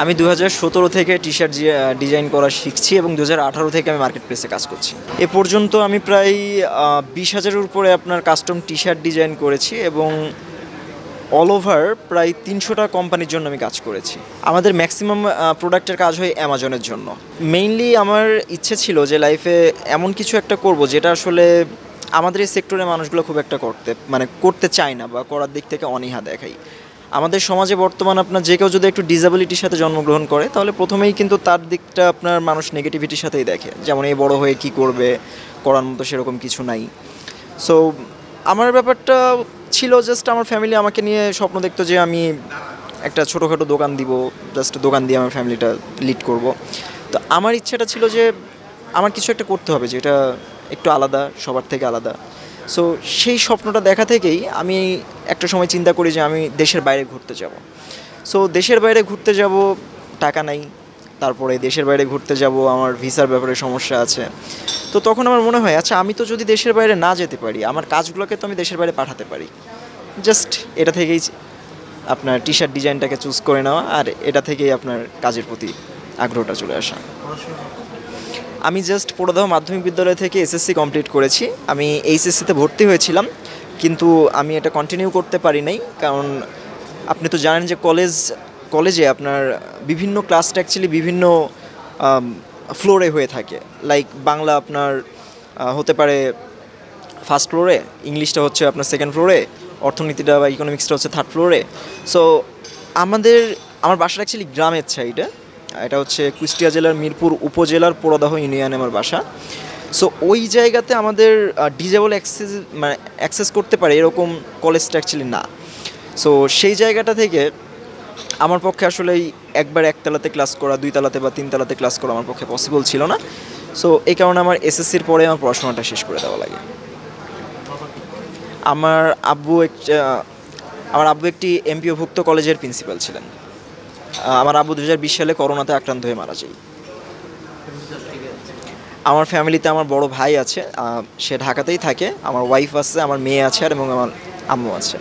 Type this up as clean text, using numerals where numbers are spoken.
আমি 2017 থেকে T-shirt design করা শিখছি এবং 2018 থেকে আমি মার্কেট প্লেসে কাজ করছি। এ পর্যন্ত আমি প্রায় 20,000-এর উপরে আপনার কাস্টম টি-শার্ট ডিজাইন করেছি এবং অল ওভার প্রায় 300টা কোম্পানির জন্য আমি কাজ করেছি। আমাদের ম্যাক্সিমাম প্রোডাক্টের কাজ হয় অ্যামাজনের জন্য। মেইনলি আমার ইচ্ছে ছিল যে লাইফে এমন কিছু একটা করব যেটা আসলে আমাদের এই সেক্টরের মানুষগুলো খুব একটা করতে চায় না বা করার দিক থেকে অনীহা দেখায়। আমাদের সমাজে বর্তমান আপনার যে কেউ যদি একটু ডিসেবিলিটির সাথে জন্মগ্রহণ করে তাহলে প্রথমেই কিন্তু তার দিকটা আপনার মানুষ নেগেটিভিটির সাথেই দেখে, যেমন এই বড় হয়ে কি করবে, করার মতো সেরকম কিছু নাই। সো আমার ব্যাপারটা ছিল জাস্ট আমার ফ্যামিলি আমাকে নিয়ে স্বপ্ন দেখতো যে আমি একটা ছোটোখাটো দোকান দিব, জাস্ট দোকান দিয়ে আমার ফ্যামিলিটা লিড করব। তো আমার ইচ্ছাটা ছিল যে আমার কিছু একটা করতে হবে যেটা একটু আলাদা, সবার থেকে আলাদা। সো সেই স্বপ্নটা দেখা থেকেই আমি একটা সময় চিন্তা করি যে আমি দেশের বাইরে ঘুরতে যাব। সো দেশের বাইরে ঘুরতে যাব, টাকা নাই, তারপরে দেশের বাইরে ঘুরতে যাব আমার ভিসার ব্যাপারে সমস্যা আছে। তো তখন আমার মনে হয় আচ্ছা আমি তো যদি দেশের বাইরে না যেতে পারি, আমার কাজগুলোকে তো আমি দেশের বাইরে পাঠাতে পারি। জাস্ট এটা থেকেই আপনার টি-শার্ট ডিজাইনটাকে চুজ করে নেওয়া, আর এটা থেকেই আপনার কাজের প্রতি আগ্রহটা চলে আসা। আমি জাস্ট পোড়াদহ মাধ্যমিক বিদ্যালয় থেকে এসএসসি কমপ্লিট করেছি। আমি এইচএসসিতে ভর্তি হয়েছিলাম, কিন্তু আমি এটা কন্টিনিউ করতে পারি নাই, কারণ আপনি তো জানেন যে কলেজে আপনার বিভিন্ন ক্লাসটা অ্যাকচুয়ালি বিভিন্ন ফ্লোরে হয়ে থাকে। লাইক বাংলা আপনার হতে পারে ফার্স্ট ফ্লোরে, ইংলিশটা হচ্ছে আপনার সেকেন্ড ফ্লোরে, অর্থনীতিটা বা ইকোনমিক্সটা হচ্ছে থার্ড ফ্লোরে। সো আমার বাসাটা অ্যাকচুয়ালি গ্রামের সাইডে, এটা হচ্ছে কুষ্টিয়া জেলার মিরপুর উপজেলার পোড়াদহ ইউনিয়নে আমার বাসা। সো ওই জায়গাতে আমাদের ডিজেবল অ্যাক্সেস করতে পারে এরকম কলেজটা অ্যাকচুয়ালি না। সো সেই জায়গাটা থেকে আমার পক্ষে আসলে একবার একতলাতে ক্লাস করা, 2 তলাতে বা 3 তলাতে ক্লাস করা আমার পক্ষে পসিবল ছিল না। সো এই কারণে আমার এসএসসির পরে আমার পড়াশোনাটা শেষ করে দেওয়া লাগে। আমার আব্বু একটি এমপিওভুক্ত কলেজের প্রিন্সিপাল ছিলেন। আমার আব্বু 2020 সালে করোনাতে আক্রান্ত হয়ে মারা যায়। আমার ফ্যামিলিতে আমার বড় ভাই আছে, সে ঢাকাতেই থাকে, আমার ওয়াইফ আছে, আমার মেয়ে আছে এবং আমার আম্মু আছে।